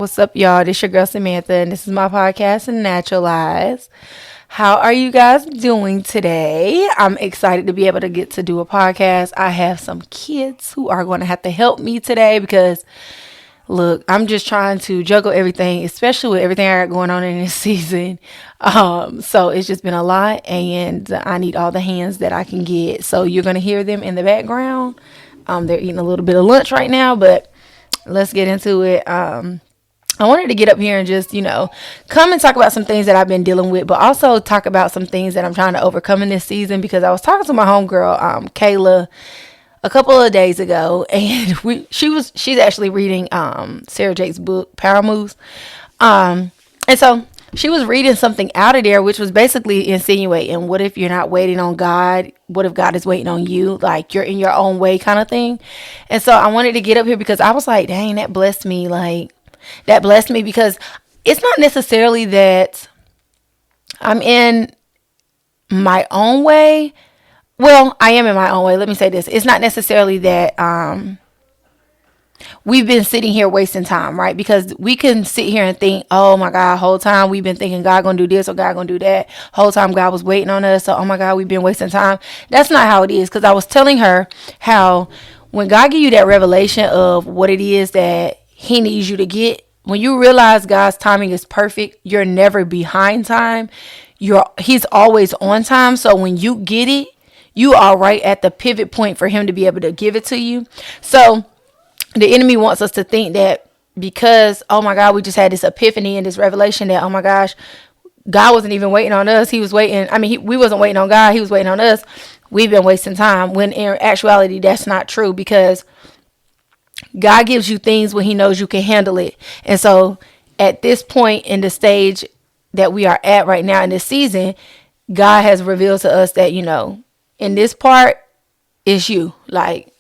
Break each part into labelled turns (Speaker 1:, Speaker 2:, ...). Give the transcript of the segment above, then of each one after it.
Speaker 1: What's up, y'all? This your girl Samantha, and this is my podcast, Naturalize. How are you guys doing today? I'm excited to be able to get to do a podcast. I have some kids who are going to have to help me today because, look, I'm just trying to juggle everything, especially with everything I got going on in this season. So it's just been a lot, and I need all the hands that I can get. So you're going to hear them in the background. They're eating a little bit of lunch right now, but let's get into it. I wanted to get up here and just, come and talk about some things that I've been dealing with, but also talk about some things that I'm trying to overcome in this season, because I was talking to my homegirl, Kayla, a couple of days ago, and she's actually reading Sarah Jake's book, Power Moves. And so she was reading something out of there, which was basically insinuating, what if you're not waiting on God? What if God is waiting on you? Like, you're in your own way kind of thing. And so I wanted to get up here because I was like, dang, that blessed me. That blessed me because it's not necessarily that I'm in my own way. Well, I am in my own way. Let me say this. It's not necessarily that we've been sitting here wasting time, right? Because we can sit here and think, oh my God, whole time we've been thinking God gonna do this or God gonna do that. Whole time God was waiting on us. So, oh my God, we've been wasting time. That's not how it is. Because I was telling her how when God give you that revelation of what it is that he needs you to get, when you realize God's timing is perfect, you're never behind time. He's always on time. So when you get it, you are right at the pivot point for him to be able to give it to you. So the enemy wants us to think that because, oh my God, we just had this epiphany and this revelation that, oh my gosh, God wasn't even waiting on us. He was waiting. We wasn't waiting on God. He was waiting on us. We've been wasting time, when in actuality, that's not true, because God gives you things when he knows you can handle it. And so at this point in the stage that we are at right now in this season, God has revealed to us that, in this part, it's you. Like,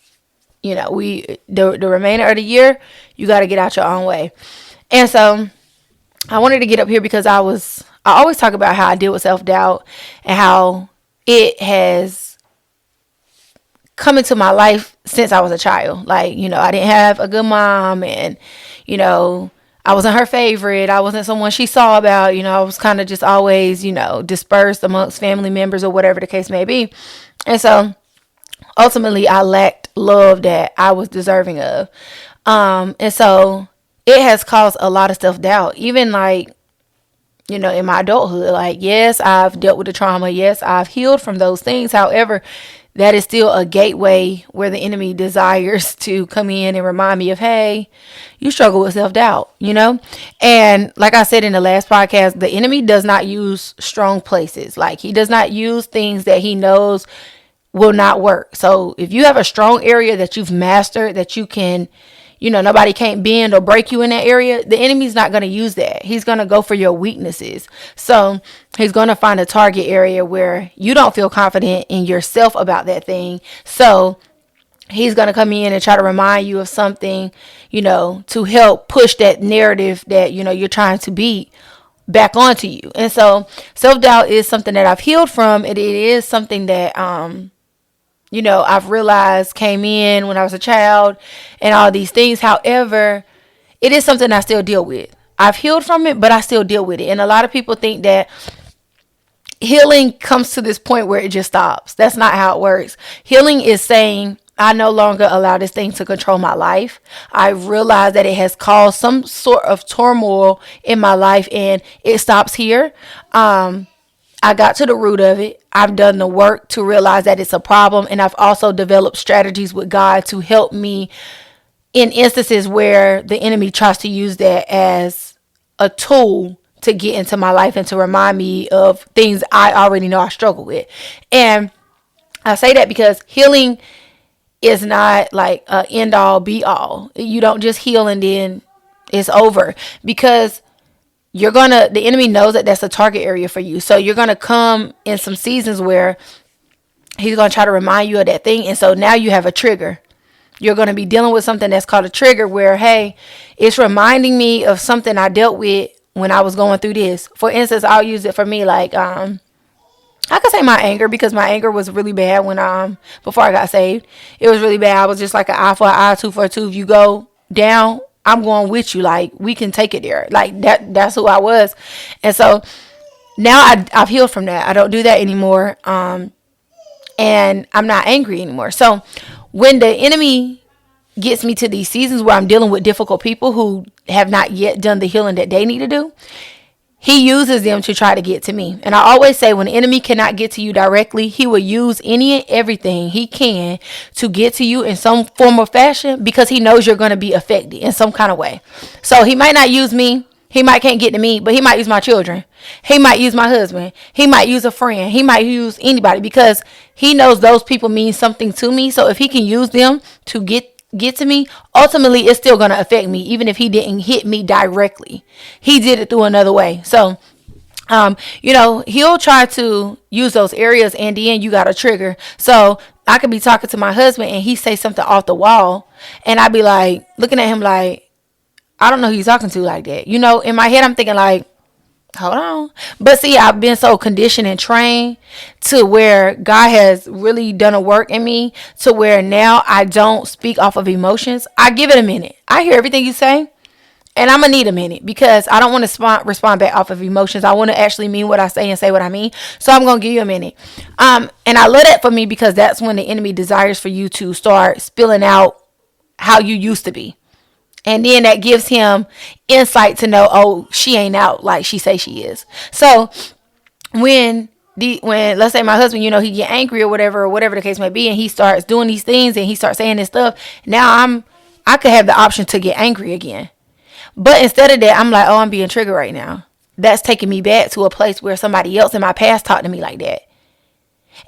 Speaker 1: the remainder of the year, you got to get out your own way. And so I wanted to get up here because I always talk about how I deal with self-doubt and how it has come into my life since I was a child. Like, I didn't have a good mom, and, I wasn't her favorite. I wasn't someone she saw about, I was kind of just always, dispersed amongst family members or whatever the case may be. And so ultimately I lacked love that I was deserving of. And so it has caused a lot of self-doubt, even in my adulthood. Like, yes, I've dealt with the trauma. Yes, I've healed from those things. However, that is still a gateway where the enemy desires to come in and remind me of, hey, you struggle with self-doubt, And like I said in the last podcast, the enemy does not use strong places. Like, he does not use things that he knows will not work. So if you have a strong area that you've mastered, that you can, nobody can't bend or break you in that area, the enemy's not going to use that. He's going to go for your weaknesses. So he's going to find a target area where you don't feel confident in yourself about that thing. So he's going to come in and try to remind you of something, to help push that narrative that, you're trying to beat back onto you. And so self-doubt is something that I've healed from. It is something that, I've realized came in when I was a child and all these things. However, it is something I still deal with. I've healed from it, but I still deal with it. And a lot of people think that healing comes to this point where it just stops. That's not how it works. Healing is saying, I no longer allow this thing to control my life. I realize that it has caused some sort of turmoil in my life, and it stops here. I got to the root of it. I've done the work to realize that it's a problem. And I've also developed strategies with God to help me in instances where the enemy tries to use that as a tool to get into my life and to remind me of things I already know I struggle with. And I say that because healing is not like a end all be all. You don't just heal and then it's over, because the enemy knows that that's a target area for you. So you're going to come in some seasons where he's going to try to remind you of that thing. And so now you have a trigger. You're going to be dealing with something that's called a trigger where, hey, it's reminding me of something I dealt with when I was going through this. For instance, I'll use it for me. Like, I could say my anger, because my anger was really bad when, before I got saved. It was really bad. I was just like an eye for an eye, tooth for a tooth. You go down, I'm going with you. Like, we can take it there. Like, that's who I was. And so now I've healed from that. I don't do that anymore. And I'm not angry anymore. So when the enemy gets me to these seasons where I'm dealing with difficult people who have not yet done the healing that they need to do, he uses them to try to get to me. And I always say, when the enemy cannot get to you directly, he will use any and everything he can to get to you in some form or fashion, because he knows you're going to be affected in some kind of way. So he might not use me. He might can't get to me, but he might use my children. He might use my husband. He might use a friend. He might use anybody, because he knows those people mean something to me. So if he can use them to get to me, ultimately it's still going to affect me, even if he didn't hit me directly. He did it through another way. So he'll try to use those areas, and then you got a trigger. So I could be talking to my husband and he say something off the wall, and I'd be like looking at him like, I don't know who you're talking to like that. In my head I'm thinking like, hold on. But see, I've been so conditioned and trained to where God has really done a work in me to where now I don't speak off of emotions. I give it a minute. I hear everything you say, and I'm going to need a minute, because I don't want to respond back off of emotions. I want to actually mean what I say and say what I mean. So I'm going to give you a minute. And I love that for me, because that's when the enemy desires for you to start spilling out how you used to be. And then that gives him insight to know, oh, she ain't out like she say she is. So when let's say my husband, he get angry or whatever the case may be, and he starts doing these things and he starts saying this stuff, now I could have the option to get angry again. But instead of that, I'm like, oh, I'm being triggered right now. That's taking me back to a place where somebody else in my past talked to me like that.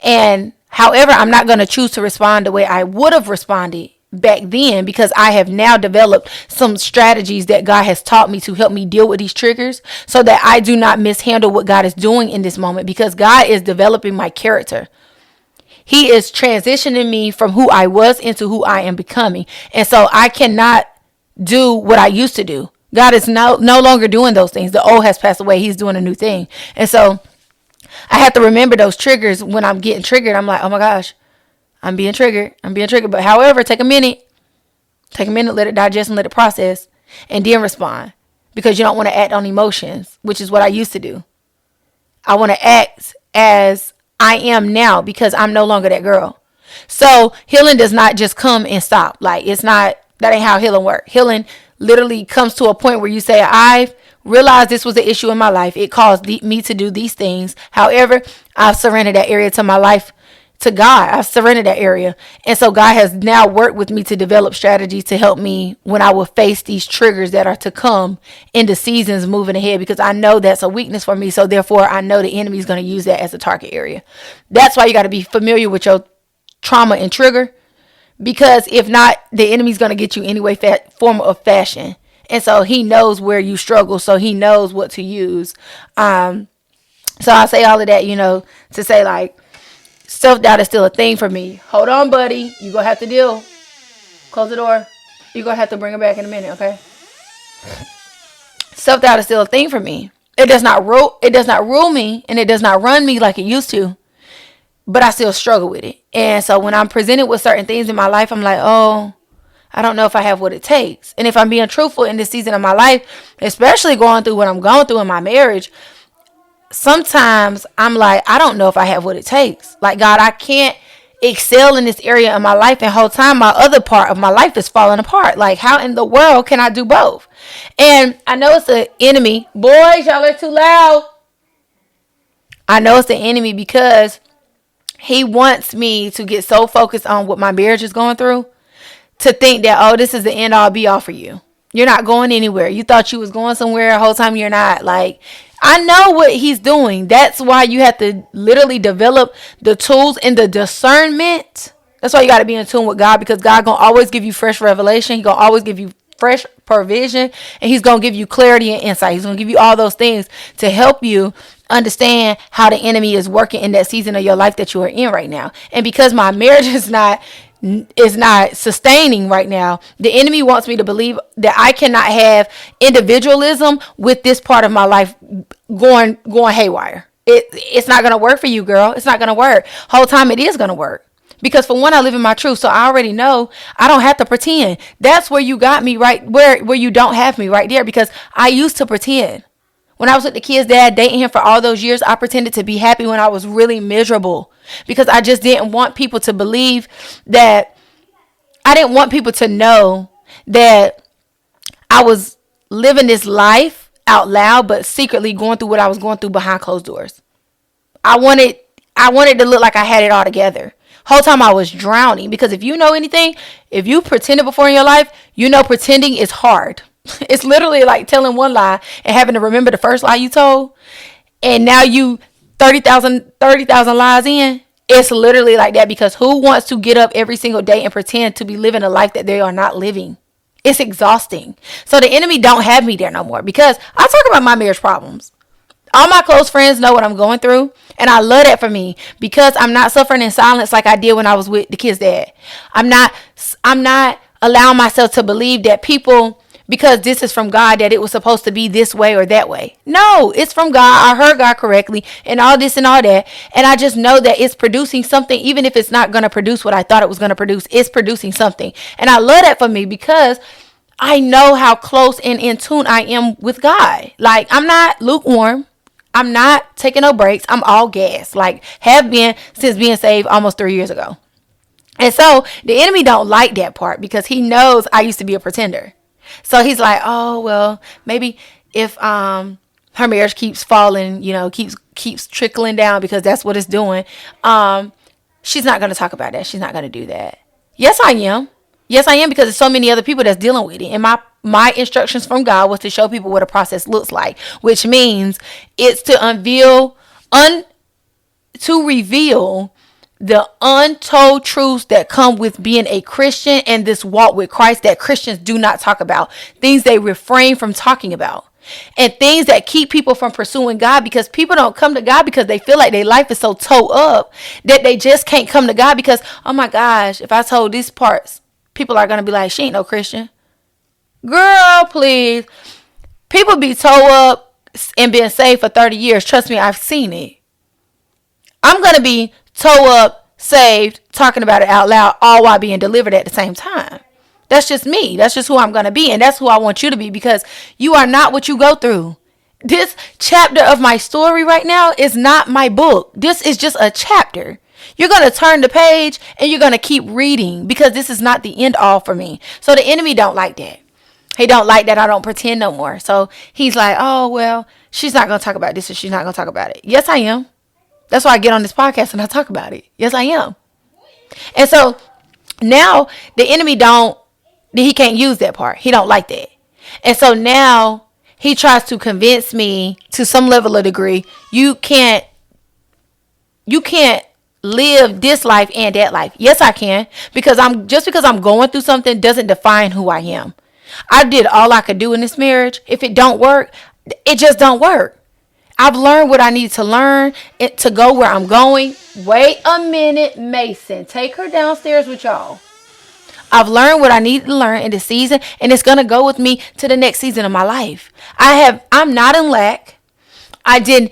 Speaker 1: And however, I'm not going to choose to respond the way I would have responded back then, because I have now developed some strategies that God has taught me to help me deal with these triggers, so that I do not mishandle what God is doing in this moment, because God is developing my character. He is transitioning me from who I was into who I am becoming. And so I cannot do what I used to do. God is no longer doing those things. The old has passed away. He's doing a new thing. And so I have to remember those triggers when I'm getting triggered. I'm like, oh my gosh, I'm being triggered. But however, take a minute, let it digest and let it process, and then respond, because you don't want to act on emotions, which is what I used to do. I want to act as I am now, because I'm no longer that girl. So healing does not just come and stop. Like, that ain't how healing works. Healing literally comes to a point where you say, I've realized this was an issue in my life. It caused me to do these things. However, I've surrendered that area to my life to God. I've surrendered that area. And so God has now worked with me to develop strategies to help me when I will face these triggers that are to come in the seasons moving ahead, because I know that's a weakness for me. So therefore, I know the enemy is going to use that as a target area. That's why you got to be familiar with your trauma and trigger, because if not, the enemy's going to get you anyway, form of fashion. And so he knows where you struggle, so he knows what to use. So I say all of that, to say, like, self-doubt is still a thing for me. Hold on, buddy. You're going to have to deal. Close the door. You're going to have to bring her back in a minute, okay? Self-doubt is still a thing for me. It does not rule me, and it does not run me like it used to. But I still struggle with it. And so when I'm presented with certain things in my life, I'm like, oh, I don't know if I have what it takes. And if I'm being truthful in this season of my life, especially going through what I'm going through in my marriage, sometimes I'm like, I don't know if I have what it takes. Like, God, I can't excel in this area of my life, and whole time my other part of my life is falling apart. Like, how in the world can I do both? And I know it's the enemy. Boys, y'all are too loud. I know it's the enemy, because he wants me to get so focused on what my marriage is going through, to think that, oh, this is the end all be all for you. You're not going anywhere. You thought you was going somewhere the whole time. You're not. Like, I know what he's doing. That's why you have to literally develop the tools and the discernment. That's why you got to be in tune with God, because God going to always give you fresh revelation. He going to always give you fresh provision, and he's going to give you clarity and insight. He's going to give you all those things to help you understand how the enemy is working in that season of your life that you are in right now. And because my marriage is not sustaining right now, the enemy wants me to believe that I cannot have individualism with this part of my life going haywire. It's not going to work for you, girl. It's not going to work. Whole time it is going to work. Because for one, I live in my truth. So I already know I don't have to pretend. That's where you got me right, where you don't have me right there, because I used to pretend. When I was with the kid's dad, dating him for all those years, I pretended to be happy when I was really miserable, because I just didn't want people to believe that, I didn't want people to know that I was living this life out loud, but secretly going through what I was going through behind closed doors. I wanted to look like I had it all together. Whole time I was drowning, because if you know anything, if you pretended before in your life, you know pretending is hard. It's literally like telling one lie and having to remember the first lie you told. And now you 30,000 lies in. It's literally like that, because who wants to get up every single day and pretend to be living a life that they are not living? It's exhausting. So the enemy don't have me there no more, because I talk about my marriage problems. All my close friends know what I'm going through, and I love that for me, because I'm not suffering in silence like I did when I was with the kid's dad. I'm not allowing myself to believe that people, because this is from God, that it was supposed to be this way or that way. No, it's from God. I heard God correctly and all this and all that. And I just know that it's producing something, even if it's not going to produce what I thought it was going to produce. It's producing something. And I love that for me, because I know how close and in tune I am with God. Like, I'm not lukewarm. I'm not taking no breaks. I'm all gas. Like, have been since being saved almost 3 years ago. And so the enemy don't like that part, because he knows I used to be a pretender. So he's like, oh, well, maybe if her marriage keeps falling, keeps trickling down, because that's what it's doing, she's not going to talk about that. She's not going to do that. Yes, I am. Yes, I am, because there's so many other people that's dealing with it. And my instructions from God was to show people what a process looks like, which means it's to reveal the untold truths that come with being a Christian and this walk with Christ that Christians do not talk about. Things they refrain from talking about. And things that keep people from pursuing God, because people don't come to God because they feel like their life is so towed up that they just can't come to God, because, oh my gosh, if I told these parts, people are going to be like, she ain't no Christian. Girl, please. People be towed up and been saved for 30 years. Trust me, I've seen it. I'm going to be toe up, saved, talking about it out loud, all while being delivered at the same time. That's just me. That's just who I'm going to be. And that's who I want you to be, because you are not what you go through. This chapter of my story right now is not my book. This is just a chapter. You're going to turn the page and you're going to keep reading, because this is not the end all for me. So the enemy don't like that. He don't like that I don't pretend no more. So he's like, oh, well, she's not going to talk about this, and she's not going to talk about it. Yes, I am. That's why I get on this podcast and I talk about it. Yes, I am. And so now the enemy he can't use that part. He don't like that. And so now he tries to convince me to some level of degree, you can't live this life and that life. Yes, I can. Because I'm going through something doesn't define who I am. I did all I could do in this marriage. If it don't work, it just don't work. I've learned what I need to learn to go where I'm going. Wait a minute, Mason. Take her downstairs with y'all. I've learned what I need to learn in this season, and it's going to go with me to the next season of my life. I'm not in lack. I did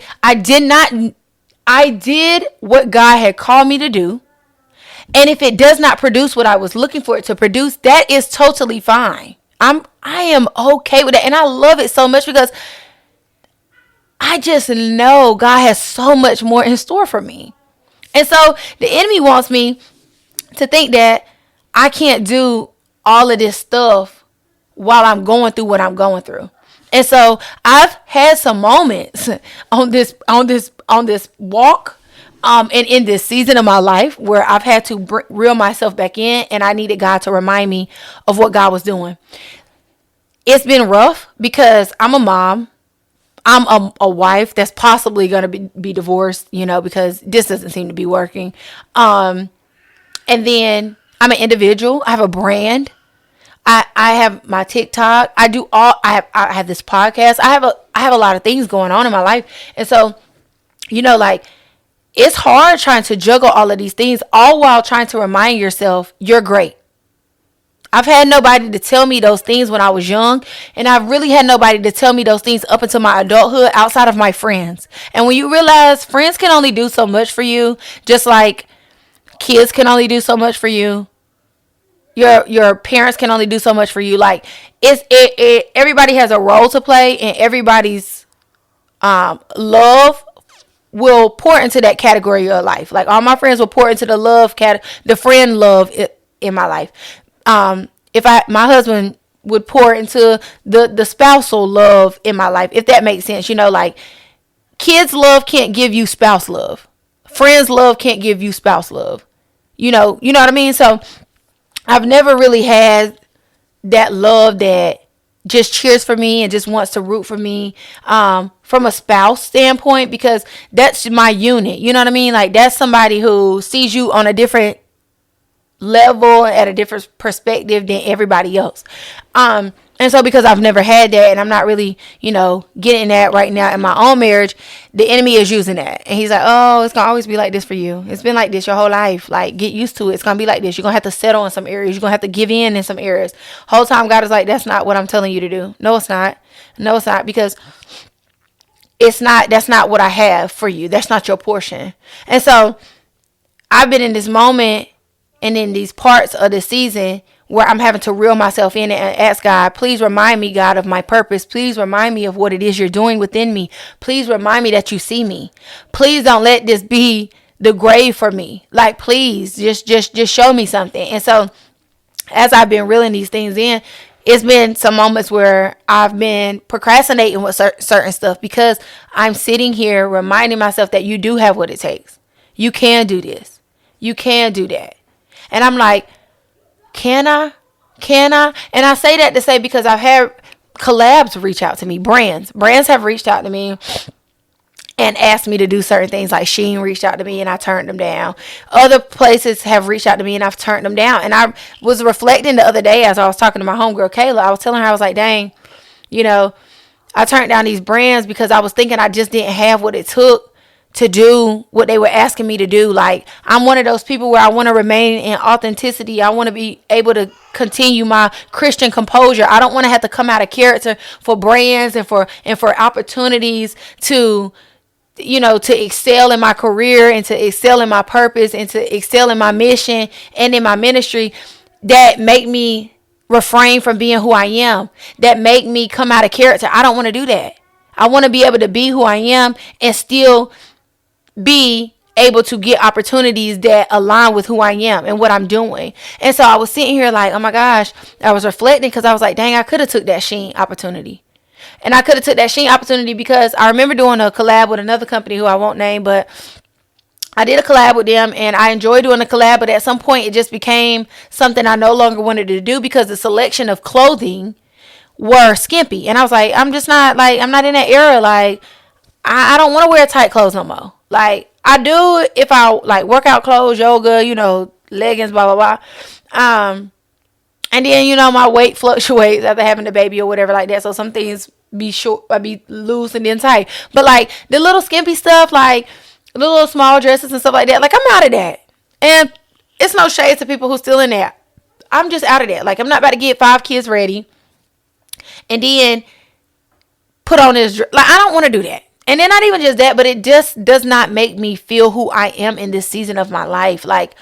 Speaker 1: what God had called me to do. And if it does not produce what I was looking for it to produce, that is totally fine. I am okay with that. And I love it so much, because I just know God has so much more in store for me. And so the enemy wants me to think that I can't do all of this stuff while I'm going through what I'm going through. And so I've had some moments on this walk, and in this season of my life, where I've had to reel myself back in, and I needed God to remind me of what God was doing. It's been rough, because I'm a mom. I'm a wife that's possibly going to be divorced, because this doesn't seem to be working. And then I'm an individual. I have a brand. I have my TikTok. I have this podcast. I have a lot of things going on in my life. And so, it's hard trying to juggle all of these things, all while trying to remind yourself you're great. I've had nobody to tell me those things when I was young, and I've really had nobody to tell me those things up until my adulthood outside of my friends. And when you realize friends can only do so much for you, just like Kids can only do so much for you. Your parents can only do so much for you. Like everybody has a role to play, and everybody's love will pour into that category of your life. Like all my friends will pour into the love the friend love in my life. If my husband would pour into the spousal love in my life, if that makes sense. Like kids love can't give you spouse love. Friends love can't give you spouse love. You know what I mean? So I've never really had that love that just cheers for me and just wants to root for me from a spouse standpoint, because that's my unit. You know what I mean? Like that's somebody who sees you on a different level, at a different perspective than everybody else. And so because I've never had that, and I'm not really, getting that right now in my own marriage, the enemy is using that. And he's like, oh, it's going to always be like this for you. It's been like this your whole life. Like, get used to it. It's going to be like this. You're going to have to settle in some areas. You're going to have to give in some areas. Whole time God is like, that's not what I'm telling you to do. No, it's not. No, it's not. Because that's not what I have for you. That's not your portion. And so I've been in this moment and in these parts of the season where I'm having to reel myself in and ask God, please remind me, God, of my purpose. Please remind me of what it is you're doing within me. Please remind me that you see me. Please don't let this be the grave for me. Like, please just show me something. And so as I've been reeling these things in, it's been some moments where I've been procrastinating with certain stuff, because I'm sitting here reminding myself that you do have what it takes. You can do this. You can do that. And I'm like, can I? And I say that to say, because I've had collabs reach out to me. Brands have reached out to me and asked me to do certain things. Like Shein reached out to me and I turned them down. Other places have reached out to me and I've turned them down. And I was reflecting the other day as I was talking to my homegirl Kayla. I was telling her, I was like, dang, I turned down these brands because I was thinking I just didn't have what it took to do what they were asking me to do. Like, I'm one of those people where I want to remain in authenticity. I want to be able to continue my Christian composure. I don't want to have to come out of character for brands and for opportunities to excel in my career and to excel in my purpose and to excel in my mission and in my ministry, that make me refrain from being who I am, that make me come out of character. I don't want to do that. I want to be able to be who I am and still be able to get opportunities that align with who I am and what I'm doing. And so I was sitting here like, oh my gosh, I was reflecting, because I was like, dang, I could have took that Shein opportunity. And I could have took that Shein opportunity because I remember doing a collab with another company who I won't name, but I did a collab with them and I enjoyed doing the collab, but at some point it just became something I no longer wanted to do because the selection of clothing were skimpy. And I was like, I'm not in that era. Like, I don't want to wear tight clothes no more. Like, I do if I like workout clothes, yoga, leggings, blah, blah, blah. And then, my weight fluctuates after having a baby or whatever like that. So some things be short, be loose and then tight. But like the little skimpy stuff, like the little small dresses and stuff like that, like I'm out of that. And it's no shade to people who's still in that. I'm just out of that. Like, I'm not about to get 5 kids ready and then put on this. Like, I don't want to do that. And then not even just that, but it just does not make me feel who I am in this season of my life. Like,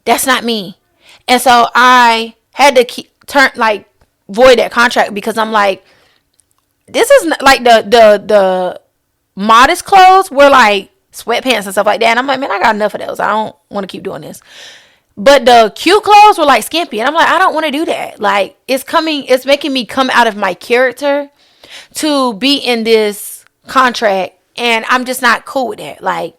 Speaker 1: that's not me. And so I had to void that contract, because I'm like, this is not, like the modest clothes were like sweatpants and stuff like that. And I'm like, man, I got enough of those. I don't want to keep doing this. But the cute clothes were like skimpy. And I'm like, I don't want to do that. Like, it's making me come out of my character to be in this contract, and I'm just not cool with that. Like,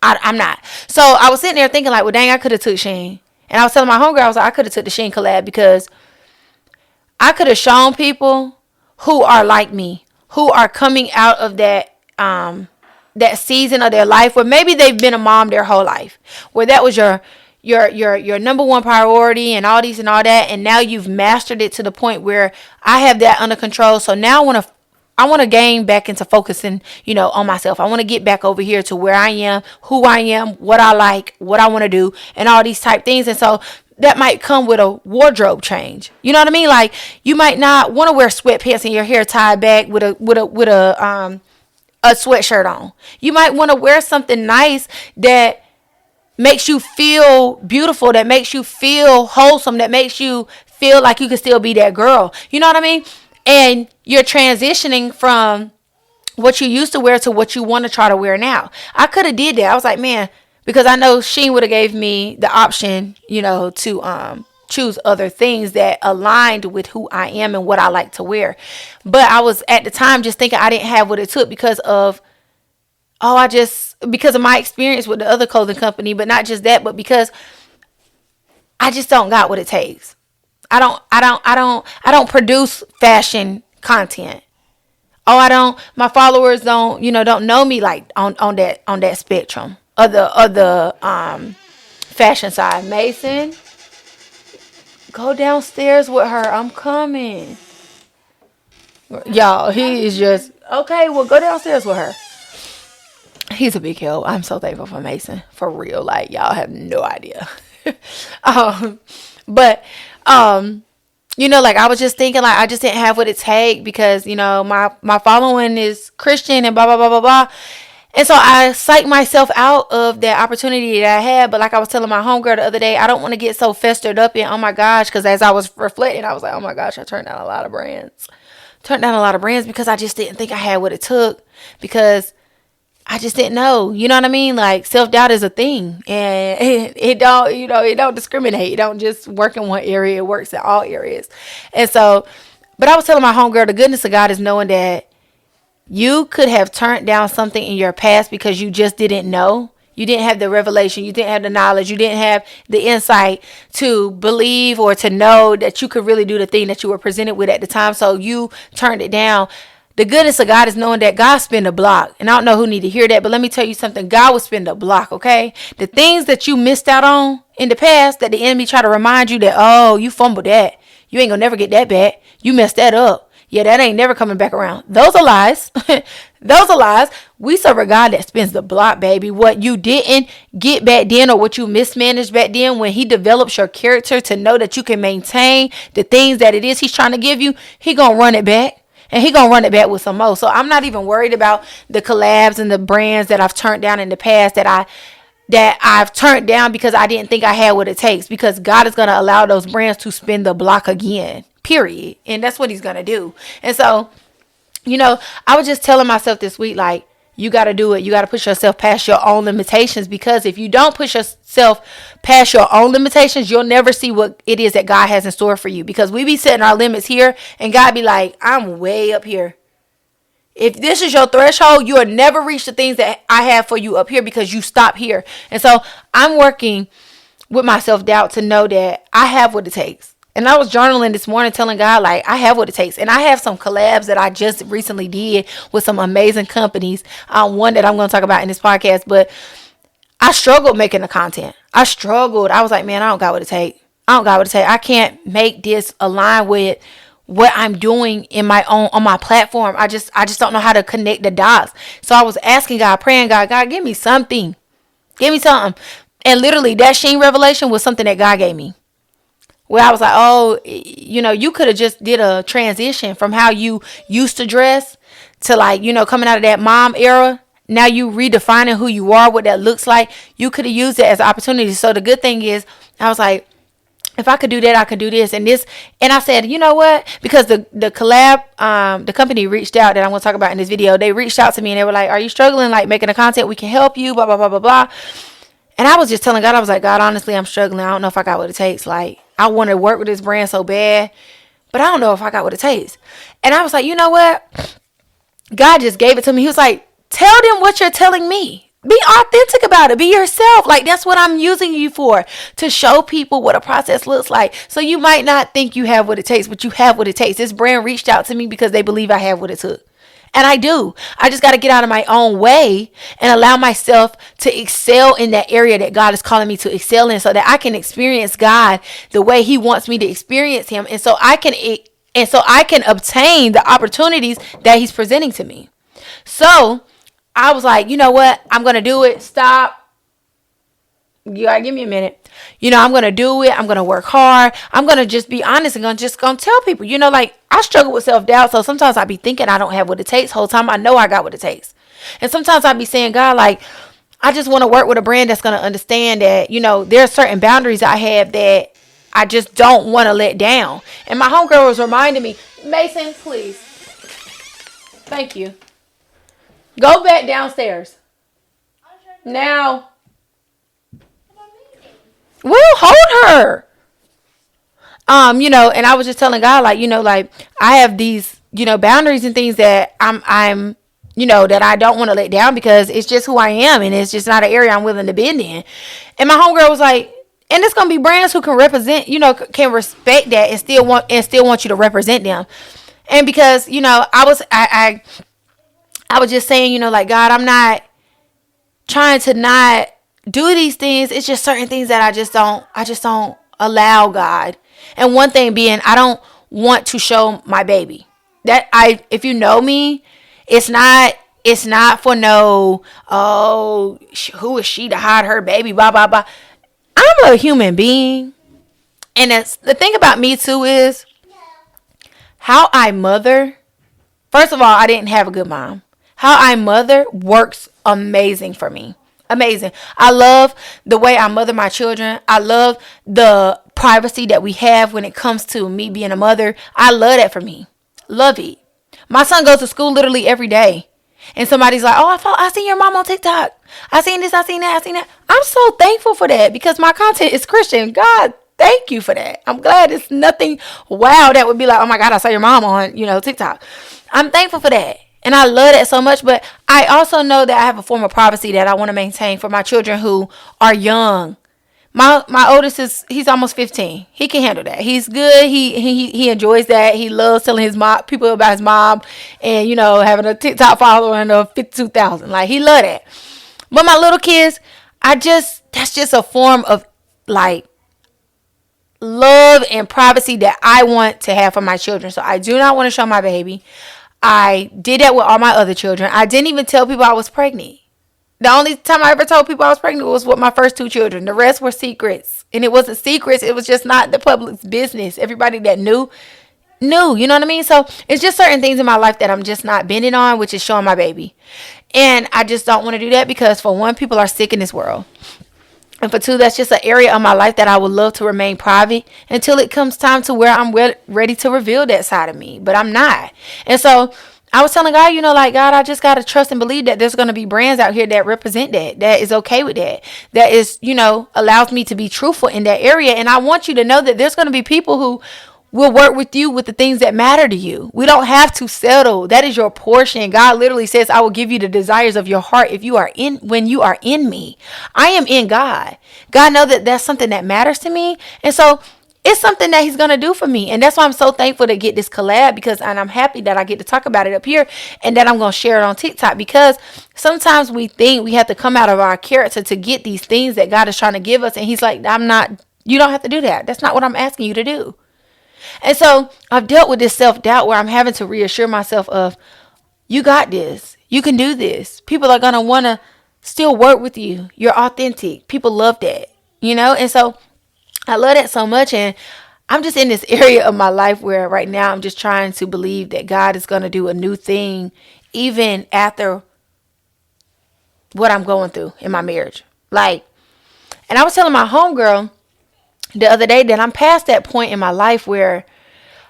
Speaker 1: I'm not. So I was sitting there thinking like, well, dang, I could have took Shein. And I was telling my homegirl, I was like, I could have took the Shein collab, because I could have shown people who are like me, who are coming out of that season of their life where maybe they've been a mom their whole life, where that was your number one priority and all these and all that, and now you've mastered it to the point where I have that under control. So now I want to gain back into focusing, on myself. I want to get back over here to where I am, who I am, what I like, what I want to do, and all these type things. And so that might come with a wardrobe change. You know what I mean? Like, you might not want to wear sweatpants and your hair tied back with a sweatshirt on. You might want to wear something nice that makes you feel beautiful, that makes you feel wholesome, that makes you feel like you can still be that girl. You know what I mean? And you're transitioning from what you used to wear to what you want to try to wear now. I could have did that. I was like, man, because I know Shein would have gave me the option, to choose other things that aligned with who I am and what I like to wear. But I was at the time just thinking I didn't have what it took because of my experience with the other clothing company, but not just that, but because I just don't got what it takes. I don't produce fashion content. My followers don't know me like on that spectrum of the fashion side. Mason, go downstairs with her. I'm coming. Y'all, he is just okay, well, go downstairs with her. He's a big help. I'm so thankful for Mason. For real. Like, y'all have no idea. But like I was just thinking like I just didn't have what it take because, my following is Christian and blah blah blah blah blah. And so I psyched myself out of that opportunity that I had. But like I was telling my homegirl the other day, I don't want to get so festered up in, oh my gosh, because as I was reflecting, I was like, oh my gosh, I turned down a lot of brands. Because I just didn't think I had what it took, because I just didn't know. You know what I mean? Like, self-doubt is a thing, and it don't discriminate. It don't just work in one area. It works in all areas. And so, but I was telling my homegirl, the goodness of God is knowing that you could have turned down something in your past because you just didn't know. You didn't have the revelation. You didn't have the knowledge. You didn't have the insight to believe or to know that you could really do the thing that you were presented with at the time. So you turned it down. The goodness of God is knowing that God spin the block. And I don't know who need to hear that, but let me tell you something. God will spin the block, okay? The things that you missed out on in the past that the enemy try to remind you that, oh, you fumbled that. You ain't gonna never get that back. You messed that up. Yeah, that ain't never coming back around. Those are lies. Those are lies. We serve a God that spins the block, baby. What you didn't get back then, or what you mismanaged back then, when he develops your character to know that you can maintain the things that it is he's trying to give you, he gonna run it back. And he gonna run it back with some more. So I'm not even worried about the collabs and the brands that I've turned down in the past that I've turned down because I didn't think I had what it takes, because God is gonna allow those brands to spin the block again. Period. And that's what he's gonna do. And so, I was just telling myself this week, like, you got to do it. You got to push yourself past your own limitations, because if you don't push yourself past your own limitations, you'll never see what it is that God has in store for you, because we be setting our limits here and God be like, I'm way up here. If this is your threshold, you will never reach the things that I have for you up here, because you stop here. And so I'm working with my self-doubt to know that I have what it takes. And I was journaling this morning telling God, like, I have what it takes. And I have some collabs that I just recently did with some amazing companies. One that I'm going to talk about in this podcast. But I struggled making the content. I struggled. I was like, man, I don't got what it takes. I can't make this align with what I'm doing on my platform. I just don't know how to connect the dots. So I was asking God, praying, God, give me something. Give me something. And literally that Shein revelation was something that God gave me. Where I was like, oh, you could have just did a transition from how you used to dress to, like, coming out of that mom era. Now you redefining who you are, what that looks like. You could have used it as an opportunity. So the good thing is, I was like, if I could do that, I could do this and this. And I said, you know what? Because the collab, the company reached out that I'm going to talk about in this video. They reached out to me and they were like, are you struggling, like, making the content? We can help you, blah, blah, blah, blah, blah. And I was just telling God, I was like, God, honestly, I'm struggling. I don't know if I got what it takes. Like, I want to work with this brand so bad, but I don't know if I got what it takes. And I was like, you know what? God just gave it to me. He was like, tell them what you're telling me. Be authentic about it. Be yourself. Like, that's what I'm using you for, to show people what a process looks like. So you might not think you have what it takes, but you have what it takes. This brand reached out to me because they believe I have what it took. And I do. I just got to get out of my own way and allow myself to excel in that area that God is calling me to excel in, so that I can experience God the way he wants me to experience him. And so I can obtain the opportunities that he's presenting to me. So I was like, you know what? I'm going to do it. Stop. You gotta give me a minute. I'm gonna do it. I'm gonna work hard. I'm gonna just be honest and gonna tell people. Like, I struggle with self-doubt, so sometimes I be thinking I don't have what it takes. Whole time I know I got what it takes. And sometimes I be saying, God, like, I just want to work with a brand that's going to understand that, there are certain boundaries I have that I just don't want to let down. And my homegirl was reminding me, Mason, please. Thank you. Go back downstairs. Now. We'll hold her. And I was just telling God, like, I have these, boundaries and things that I'm that I don't want to let down because it's just who I am and it's just not an area I'm willing to bend in. And my homegirl was like, and it's gonna be brands who can represent, can respect that and still want you to represent them. And because, I was just saying, like, God, I'm not trying to not do these things. It's just certain things that I just don't allow, God. And one thing being, I don't want to show my baby. If you know me, it's not for no, who is she to hide her baby, blah, blah, blah. I'm a human being. And the thing about me too is how I mother. First of all, I didn't have a good mom. How I mother works amazing for me. Amazing. I love the way I mother my children. I love the privacy that we have when it comes to me being a mother. I love that for me. Love it. My son goes to school literally every day. And somebody's like, oh, I seen your mom on TikTok. I seen this, I seen that. I'm so thankful for that because my content is Christian. God, thank you for that. I'm glad it's nothing wow that would be like, oh my God, I saw your mom on, TikTok. I'm thankful for that. And I love that so much. But I also know that I have a form of privacy that I want to maintain for my children who are young. My oldest he's almost 15. He can handle that. He's good. He enjoys that. He loves telling his mom people about his mom and having a TikTok following of 52,000. Like he love that. But my little kids, that's just a form of like love and privacy that I want to have for my children. So I do not want to show my baby. I did that with all my other children. I didn't even tell people I was pregnant. The only time I ever told people I was pregnant was with my first 2 children. The rest were secrets. And it wasn't secrets. It was just not the public's business. Everybody that knew. You know what I mean? So it's just certain things in my life that I'm just not bending on, which is showing my baby. And I just don't want to do that because for one, people are sick in this world. And for two, that's just an area of my life that I would love to remain private until it comes time to where I'm ready to reveal that side of me. But I'm not. And so I was telling God, like, God, I just got to trust and believe that there's going to be brands out here that represent that is okay with that is, allows me to be truthful in that area. And I want you to know that there's going to be people who will work with you with the things that matter to you. We don't have to settle. That is your portion. God literally says, I will give you the desires of your heart when you are in me. I am in God. God knows that that's something that matters to me. And so it's something that he's going to do for me. And that's why I'm so thankful to get this collab and I'm happy that I get to talk about it up here and that I'm going to share it on TikTok because sometimes we think we have to come out of our character to get these things that God is trying to give us. And he's like, you don't have to do that. That's not what I'm asking you to do. And so I've dealt with this self-doubt where I'm having to reassure myself of, you got this. You can do this. People are going to want to still work with you. You're authentic. People love that, And so I love that so much. And I'm just in this area of my life where right now I'm just trying to believe that God is going to do a new thing even after what I'm going through in my marriage. And I was telling my homegirl the other day that I'm past that point in my life where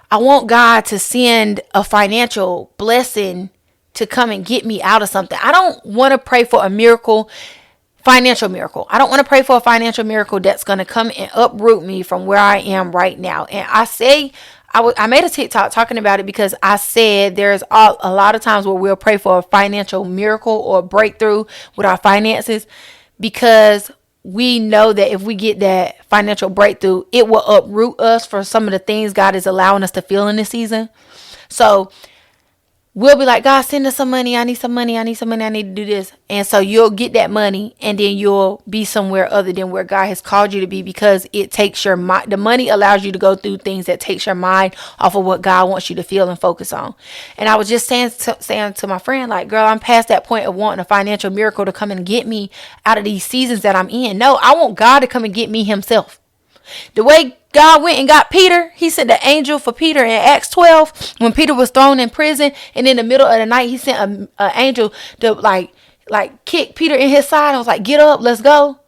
Speaker 1: I want God to send a financial blessing to come and get me out of something. I don't want to pray for a financial miracle. I don't want to pray for a financial miracle that's going to come and uproot me from where I am right now. And I made a TikTok talking about it because I said there's a lot of times where we'll pray for a financial miracle or breakthrough with our finances because we know that if we get that financial breakthrough, it will uproot us for some of the things God is allowing us to feel in this season. So we'll be like, God, send us some money. I need some money. I need to do this. And so you'll get that money and then you'll be somewhere other than where God has called you to be because it takes your mind. The money allows you to go through things that takes your mind off of what God wants you to feel and focus on. And I was just saying to my friend, like, girl, I'm past that point of wanting a financial miracle to come and get me out of these seasons that I'm in. No, I want God to come and get me himself. The way God went and got Peter, he sent the angel for Peter in Acts 12 when Peter was thrown in prison, and in the middle of the night he sent an angel to like like kicked Peter in his side and was like, get up, let's go.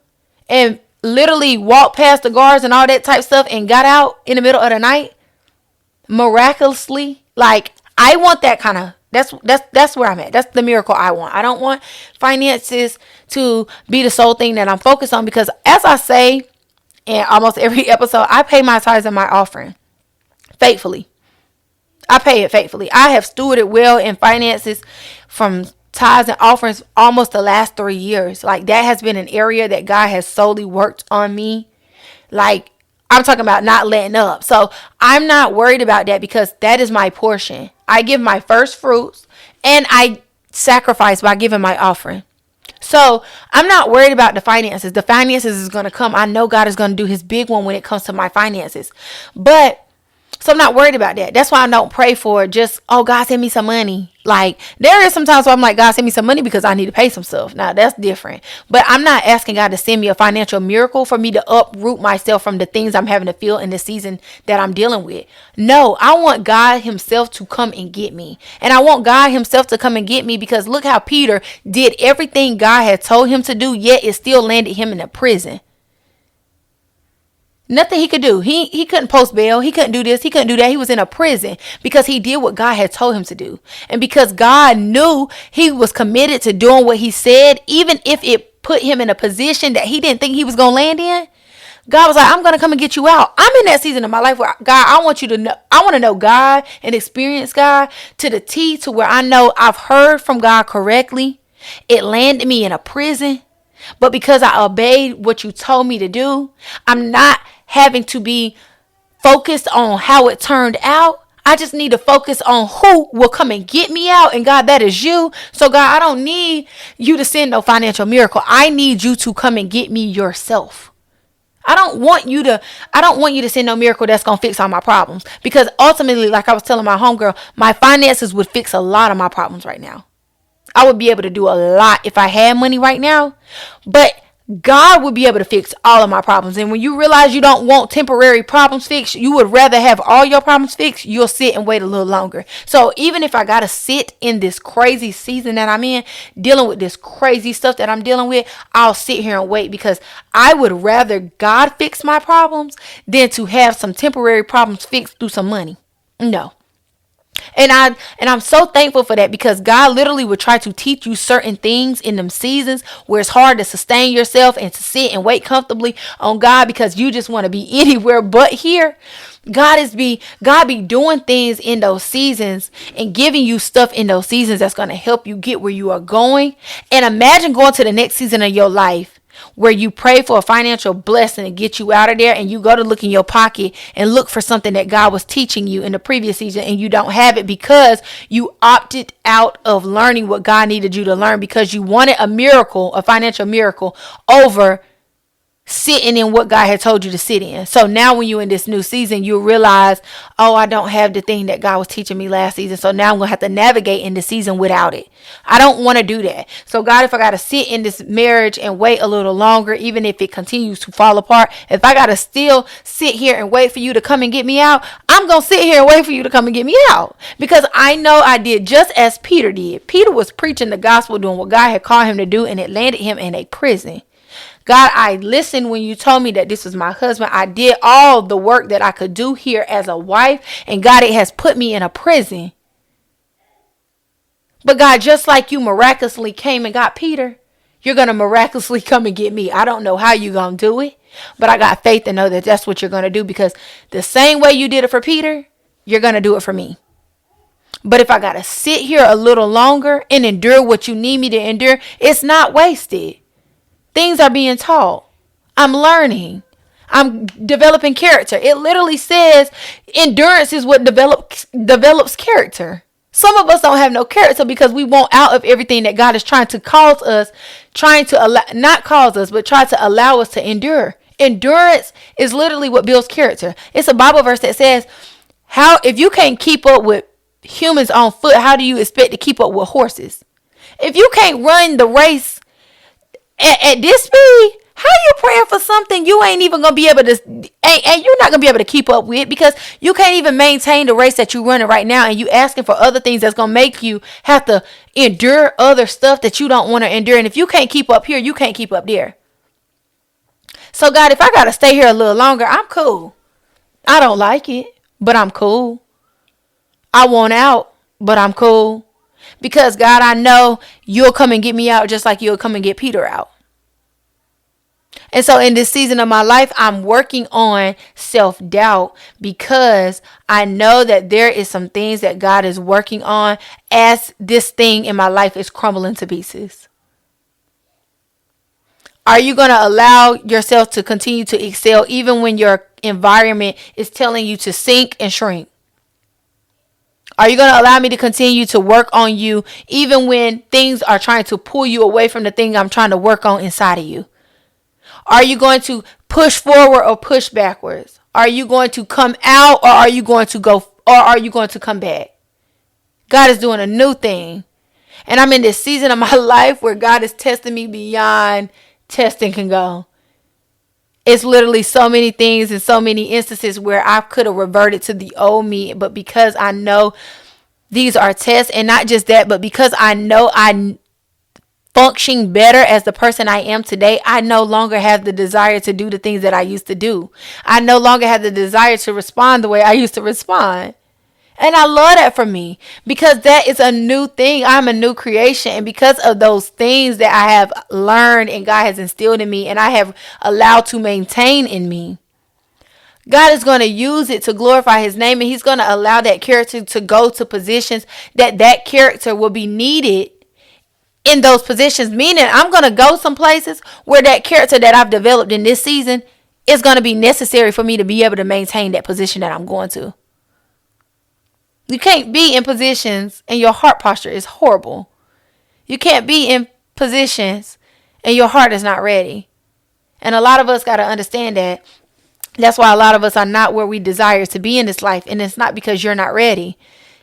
Speaker 1: And literally walked past the guards and all that type stuff and got out in the middle of the night miraculously. Like, I want that kind of, that's where I'm at. That's the miracle I want. I don't want finances to be the sole thing that I'm focused on, because as I say in almost every episode, I pay my tithes and my offering faithfully. I pay it faithfully. I have stewarded well in finances from tithes and offerings almost the last 3 years. Like, that has been an area that God has solely worked on me. Like, I'm talking about not letting up. So I'm not worried about that, because that is my portion. I give my first fruits and I sacrifice by giving my offering. So I'm not worried about the finances. The finances is going to come. I know God is going to do his big one when it comes to my finances. But so I'm not worried about that. That's why I don't pray for just, oh, God, send me some money. Like, there is sometimes where I'm like, God, send me some money because I need to pay some stuff. Now, that's different. But I'm not asking God to send me a financial miracle for me to uproot myself from the things I'm having to feel in the season that I'm dealing with. No, I want God himself to come and get me. And I want God himself to come and get me, because look how Peter did everything God had told him to do, yet it still landed him in a prison. Nothing he could do. He couldn't post bail. He couldn't do this. He couldn't do that. He was in a prison because he did what God had told him to do. And because God knew he was committed to doing what he said, even if it put him in a position that he didn't think he was going to land in, God was like, I'm going to come and get you out. I'm in that season of my life where, God, I want you to know, I want to know God and experience God to the T, to where I know I've heard from God correctly. It landed me in a prison. But because I obeyed what you told me to do, I'm not having to be focused on how it turned out. I just need to focus on who will come and get me out. And God, that is you. So God, I don't need you to send no financial miracle. I need you to come and get me yourself. I don't want you to send no miracle that's going to fix all my problems. Because ultimately, like I was telling my homegirl, my finances would fix a lot of my problems right now. I would be able to do a lot if I had money right now. But God would be able to fix all of my problems. And when you realize you don't want temporary problems fixed, you would rather have all your problems fixed, you'll sit and wait a little longer. So even if I got to sit in this crazy season that I'm in, dealing with this crazy stuff that I'm dealing with, I'll sit here and wait, because I would rather God fix my problems than to have some temporary problems fixed through some money. No. And I'm so thankful for that, because God literally would try to teach you certain things in them seasons where it's hard to sustain yourself and to sit and wait comfortably on God, because you just want to be anywhere but here. God be doing things in those seasons and giving you stuff in those seasons that's going to help you get where you are going. And imagine going to the next season of your life where you pray for a financial blessing to get you out of there, and you go to look in your pocket and look for something that God was teaching you in the previous season, and you don't have it because you opted out of learning what God needed you to learn, because you wanted a miracle, a financial miracle, over sitting in what God had told you to sit in. So now when you're in this new season, you realize, oh, I don't have the thing that God was teaching me last season. So now I'm going to have to navigate in the season without it. I don't want to do that. So God, if I got to sit in this marriage and wait a little longer, even if it continues to fall apart, if I got to still sit here and wait for you to come and get me out, I'm going to sit here and wait for you to come and get me out, because I know I did just as Peter did. Peter was preaching the gospel, doing what God had called him to do, and it landed him in a prison. God, I listened when you told me that this was my husband. I did all the work that I could do here as a wife. And God, it has put me in a prison. But God, just like you miraculously came and got Peter, you're going to miraculously come and get me. I don't know how you're going to do it, but I got faith to know that that's what you're going to do, because the same way you did it for Peter, you're going to do it for me. But if I got to sit here a little longer and endure what you need me to endure, it's not wasted. Things are being taught. I'm learning. I'm developing character. It literally says endurance is what develops character. Some of us don't have no character because we want out of everything that God is trying to cause us, try to allow us to endure. Endurance is literally what builds character. It's a Bible verse that says, if you can't keep up with humans on foot, how do you expect to keep up with horses? If you can't run the race at this speed, How you praying for something you ain't even gonna be able to, and you're not gonna be able to keep up with, because you can't even maintain the race that you're running right now, and you asking for other things that's gonna make you have to endure other stuff that you don't want to endure. And if you can't keep up here, you can't keep up there. So God, if I gotta stay here a little longer, I'm cool. I don't like it, but I'm cool. I want out, but I'm cool. Because God, I know you'll come and get me out just like you'll come and get Peter out. And so in this season of my life, I'm working on self-doubt, because I know that there is some things that God is working on as this thing in my life is crumbling to pieces. Are you going to allow yourself to continue to excel even when your environment is telling you to sink and shrink? Are you going to allow me to continue to work on you even when things are trying to pull you away from the thing I'm trying to work on inside of you? Are you going to push forward or push backwards? Are you going to come out, or are you going to go, or are you going to come back? God is doing a new thing. And I'm in this season of my life where God is testing me beyond testing can go. It's literally so many things and so many instances where I could have reverted to the old me, but because I know these are tests, and not just that, but because I know I function better as the person I am today, I no longer have the desire to do the things that I used to do. I no longer have the desire to respond the way I used to respond. And I love that for me, because that is a new thing. I'm a new creation. And because of those things that I have learned and God has instilled in me and I have allowed to maintain in me, God is going to use it to glorify his name. And he's going to allow that character to go to positions that character will be needed in those positions. Meaning I'm going to go some places where that character that I've developed in this season is going to be necessary for me to be able to maintain that position that I'm going to. You can't be in positions and your heart posture is horrible. You can't be in positions and your heart is not ready. And a lot of us got to understand that. That's why a lot of us are not where we desire to be in this life. And it's not because you're not ready.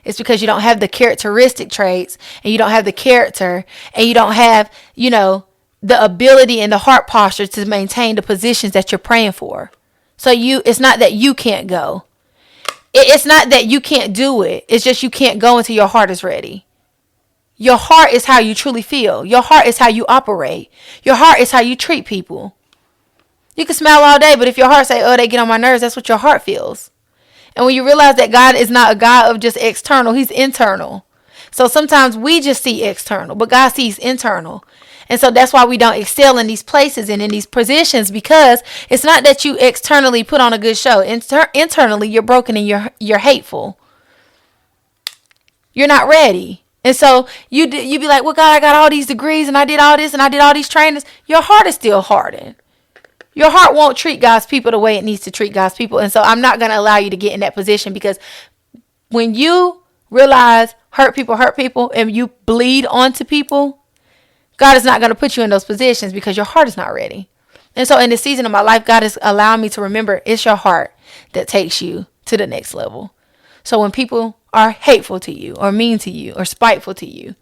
Speaker 1: It's because you don't have the characteristic traits, and you don't have the character, and you don't have, the ability and the heart posture to maintain the positions that you're praying for. So it's not that you can't go. It's not that you can't do it. It's just you can't go until your heart is ready. Your heart is how you truly feel. Your heart is how you operate. Your heart is how you treat people. You can smile all day, but if your heart say, oh, they get on my nerves, that's what your heart feels. And when you realize that God is not a God of just external, he's internal. So sometimes we just see external, but God sees internal. And so that's why we don't excel in these places and in these positions, because it's not that you externally put on a good show. Internally, you're broken and you're hateful. You're not ready. And so you be like, well, God, I got all these degrees and I did all this and I did all these trainings. Your heart is still hardened. Your heart won't treat God's people the way it needs to treat God's people. And so I'm not going to allow you to get in that position, because when you realize hurt people, and you bleed onto people, God is not going to put you in those positions because your heart is not ready. And so in this season of my life, God is allowing me to remember it's your heart that takes you to the next level. So when people are hateful to you or mean to you or spiteful to you,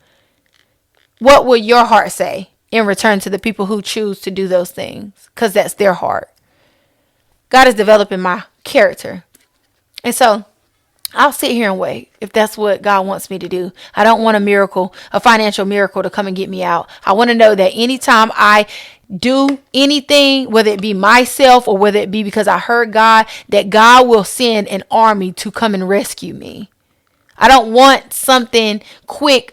Speaker 1: what will your heart say in return to the people who choose to do those things? Because that's their heart. God is developing my character. And so I'll sit here and wait if that's what God wants me to do. I don't want a financial miracle to come and get me out. I want to know that anytime I do anything, whether it be myself or whether it be because I heard God, that God will send an army to come and rescue me. I don't want something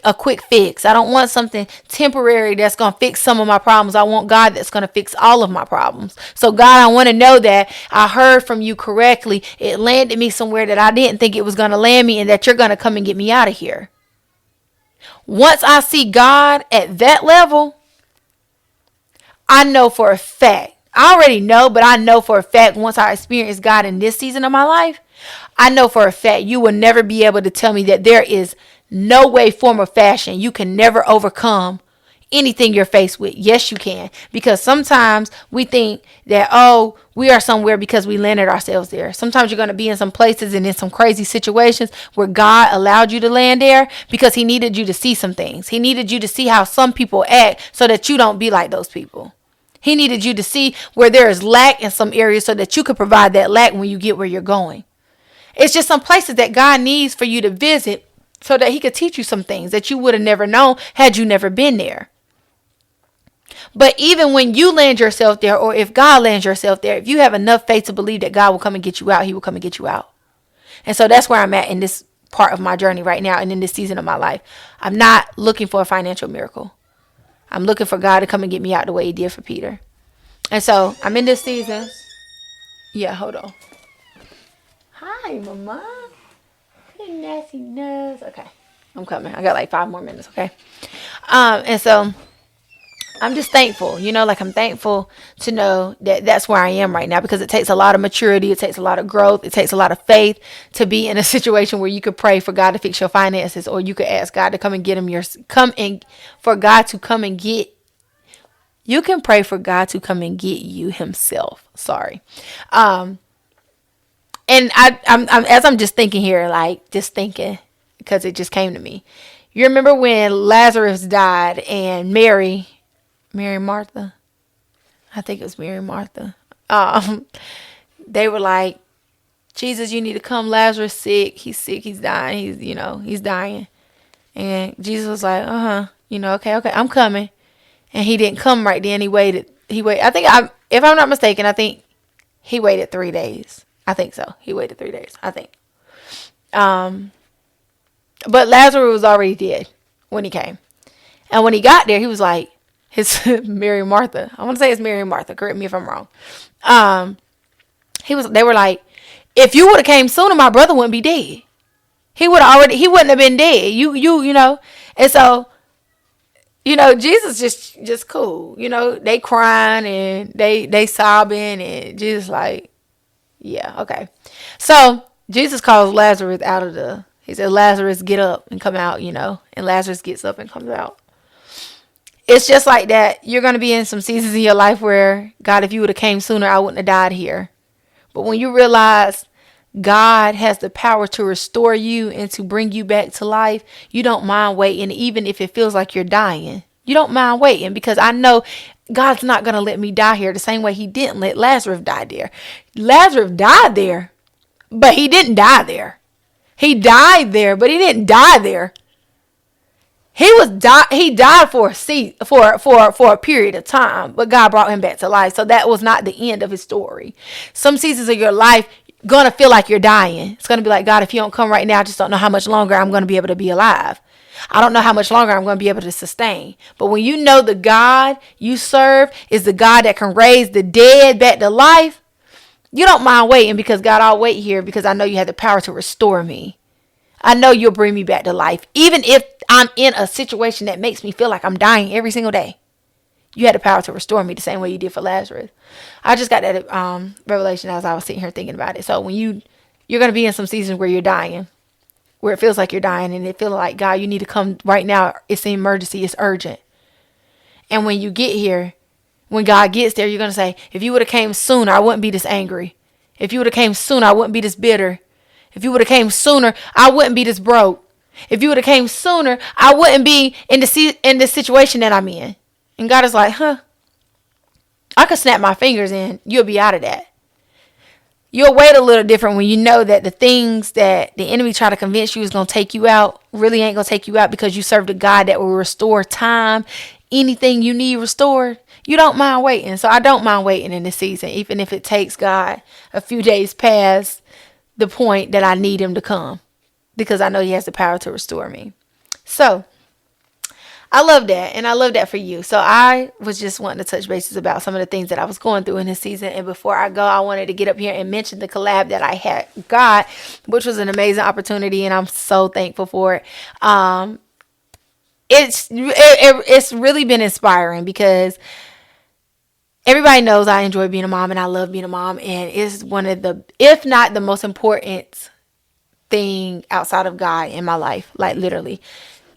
Speaker 1: a quick fix. I don't want something temporary that's going to fix some of my problems. I want God that's going to fix all of my problems. So God, I want to know that I heard from you correctly. It landed me somewhere that I didn't think it was going to land me, and that you're going to come and get me out of here. Once I see God at that level, I know for a fact. I already know, but I know for a fact once I experience God in this season of my life, I know for a fact you will never be able to tell me that there is no way, form, or fashion you can never overcome anything you're faced with. Yes, you can. Because sometimes we think that, we are somewhere because we landed ourselves there. Sometimes you're going to be in some places and in some crazy situations where God allowed you to land there because he needed you to see some things. He needed you to see how some people act so that you don't be like those people. He needed you to see where there is lack in some areas so that you could provide that lack when you get where you're going. It's just some places that God needs for you to visit so that he could teach you some things that you would have never known had you never been there. But even when you land yourself there, or if God lands yourself there, if you have enough faith to believe that God will come and get you out, he will come and get you out. And so that's where I'm at in this part of my journey right now and in this season of my life. I'm not looking for a financial miracle. I'm looking for God to come and get me out the way he did for Peter. And so I'm in this season. Yeah, hold on. Hi, Mama. Hey, nasty nose. Okay, I'm coming. I got like 5 more minutes, okay? And so I'm just thankful, like I'm thankful to know that that's where I am right now, because it takes a lot of maturity. It takes a lot of growth. It takes a lot of faith to be in a situation where you could pray for God to fix your finances, or you could ask God to come and get for God to come and get. You can pray for God to come and get you himself. Sorry. And I'm as I'm just thinking here, because it just came to me. You remember when Lazarus died and Mary Martha, I think it was Mary Martha. They were like, Jesus, you need to come. Lazarus sick. He's sick. He's dying. He's dying. And Jesus was like, okay, I'm coming. And he didn't come right then. He waited. I think if I'm not mistaken, I think he waited 3 days. I think so. He waited 3 days, I think. But Lazarus was already dead when he came. And when he got there, he was like, Mary Martha. I want to say it's Mary Martha. Correct me if I'm wrong. They were like, if you would have came sooner, my brother wouldn't be dead. He wouldn't have been dead. You know. And so, Jesus just cool. They crying and they sobbing, and Jesus like, yeah, okay. So Jesus calls Lazarus he said, Lazarus, get up and come out, and Lazarus gets up and comes out. It's just like that. You're going to be in some seasons in your life where, God, if you would have came sooner, I wouldn't have died here. But when you realize God has the power to restore you and to bring you back to life, you don't mind waiting, even if it feels like you're dying. You don't mind waiting, because I know God's not going to let me die here the same way he didn't let Lazarus die there. Lazarus died there, but he didn't die there. He died there, but he didn't die there. He died for a period of time, but God brought him back to life. So that was not the end of his story. Some seasons of your life gonna feel like you're dying. It's gonna be like, God, if you don't come right now, I just don't know how much longer I'm gonna be able to be alive. I don't know how much longer I'm going to be able to sustain. But when you know the God you serve is the God that can raise the dead back to life, you don't mind waiting, because God, I'll wait here because I know you have the power to restore me. I know you'll bring me back to life. Even if I'm in a situation that makes me feel like I'm dying every single day, you had the power to restore me the same way you did for Lazarus. I just got that revelation as I was sitting here thinking about it. So when you're going to be in some seasons where you're dying, where it feels like you're dying, and it feels like, God, you need to come right now. It's an emergency. It's urgent. And when you get here, when God gets there, you're going to say, if you would have came sooner, I wouldn't be this angry. If you would have came sooner, I wouldn't be this bitter. If you would have came sooner, I wouldn't be this broke. If you would have came sooner, I wouldn't be in this situation that I'm in. And God is like, I could snap my fingers and you'll be out of that. You'll wait a little different when you know that the things that the enemy try to convince you is going to take you out really ain't going to take you out, because you serve a God that will restore time. Anything you need restored, you don't mind waiting. So I don't mind waiting in this season, even if it takes God a few days past the point that I need him to come, because I know he has the power to restore me. So I love that. And I love that for you. So I was just wanting to touch bases about some of the things that I was going through in this season. And before I go, I wanted to get up here and mention the collab that I had got, which was an amazing opportunity. And I'm so thankful for it. It's really been inspiring, because everybody knows I enjoy being a mom and I love being a mom. And it's one of the, if not the most important thing outside of God in my life, like literally.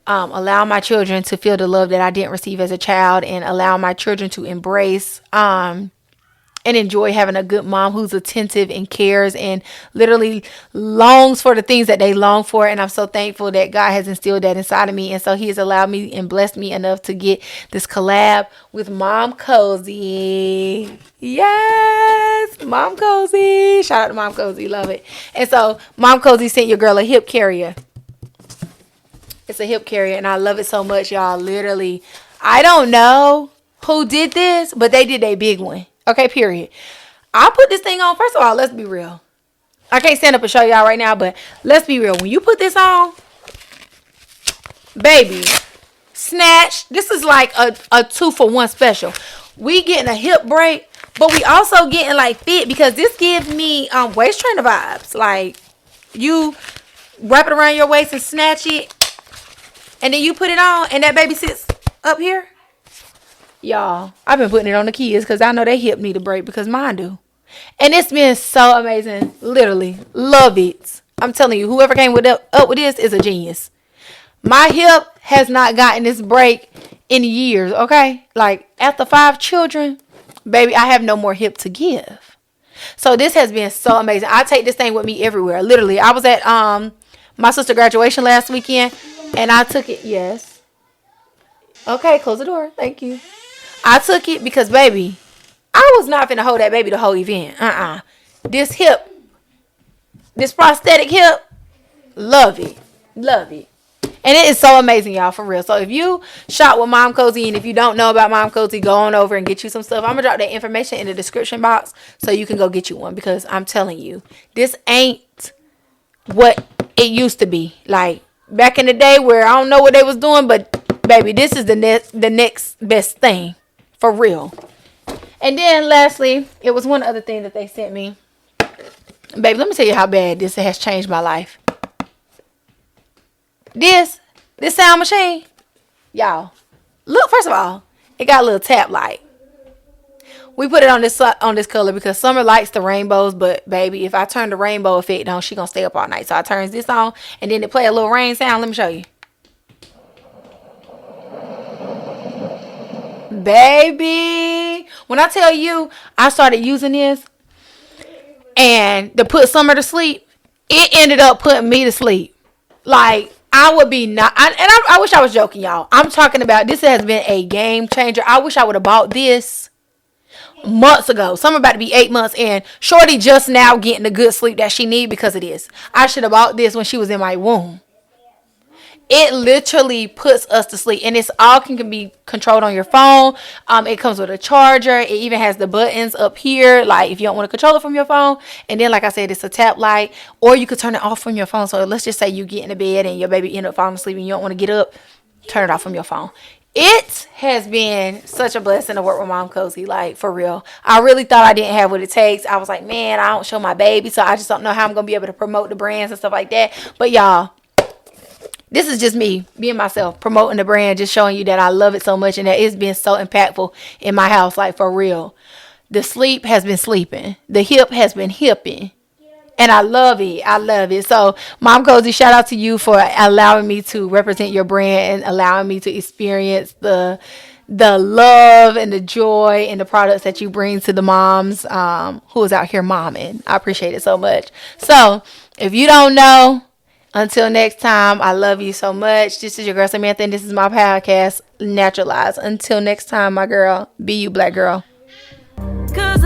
Speaker 1: Allow my children to feel the love that I didn't receive as a child, and allow my children to embrace and enjoy having a good mom who's attentive and cares and literally longs for the things that they long for. And I'm so thankful that God has instilled that inside of me. And so he has allowed me and blessed me enough to get this collab with Mom Cozy. Yes, Mom Cozy. Shout out to Mom Cozy. Love it. And so Mom Cozy sent your girl a hip carrier. It's a hip carrier, and I love it so much, y'all. Literally, I don't know who did this, but they did a big one. Okay, period. I put this thing on. First of all, let's be real. I can't stand up and show y'all right now, but let's be real. When you put this on, baby, snatch. This is like a 2-for-1 special. We getting a hip break, but we also getting like fit, because this gives me waist trainer vibes. Like, you wrap it around your waist and snatch it, and then you put it on, and that baby sits up here. Y'all, I've been putting it on the kids because I know they hip need a break, because mine do. And it's been so amazing. Literally, love it. I'm telling you, whoever came up with this is a genius. My hip has not gotten this break in years, okay? Like, after 5 children, baby, I have no more hip to give. So this has been so amazing. I take this thing with me everywhere. Literally, I was at my sister's graduation last weekend, and I took it. Yes. Okay, close the door. Thank you. I took it because, baby, I was not finna hold that baby the whole event. This hip, this prosthetic hip, love it. Love it. And it is so amazing, y'all, for real. So if you shop with Mom Cozy, and if you don't know about Mom Cozy, go on over and get you some stuff. I'm going to drop that information in the description box so you can go get you one, because I'm telling you, this ain't what it used to be. Like, back in the day where I don't know what they was doing, but, baby, this is the next best thing. For real. And then lastly, it was one other thing that they sent me. Baby, let me tell you how bad this has changed my life. This sound machine. Y'all, look, first of all, it got a little tap light. We put it on this color because Summer likes the rainbows, but baby, if I turn the rainbow effect on, she gonna stay up all night. So I turns this on, and then it play a little rain sound. Let me show you. Baby, when I tell you I started using this and to put Summer to sleep, it ended up putting me to sleep. Like, I would be not, I wish I was joking, y'all. I'm talking about, this has been a game changer. I wish I would have bought this months ago. Summer about to be 8 months in. Shorty just now getting the good sleep that she need because of this. I should have bought this when she was in my womb. It literally puts us to sleep, and it's all can be controlled on your phone. It comes with a charger. It even has the buttons up here, like if you don't want to control it from your phone. And then, like I said, it's a tap light, or you could turn it off from your phone. So let's just say you get in the bed and your baby end up falling asleep and you don't want to get up, turn it off from your phone. It has been such a blessing to work with Mom Cozy, like, for real. I really thought I didn't have what it takes. I was like, man, I don't show my baby, so I just don't know how I'm gonna be able to promote the brands and stuff like that. But y'all, this is just me being myself, promoting the brand, just showing you that I love it so much and that it's been so impactful in my house, like, for real. The sleep has been sleeping. The hip has been hipping. And I love it. I love it. So, Mom Cozy, shout out to you for allowing me to represent your brand and allowing me to experience the love and the joy and the products that you bring to the moms who is out here momming. I appreciate it so much. So, if you don't know, until next time, I love you so much. This is your girl Samantha, and this is my podcast, Naturalize. Until next time, my girl, be you, black girl. 'Cause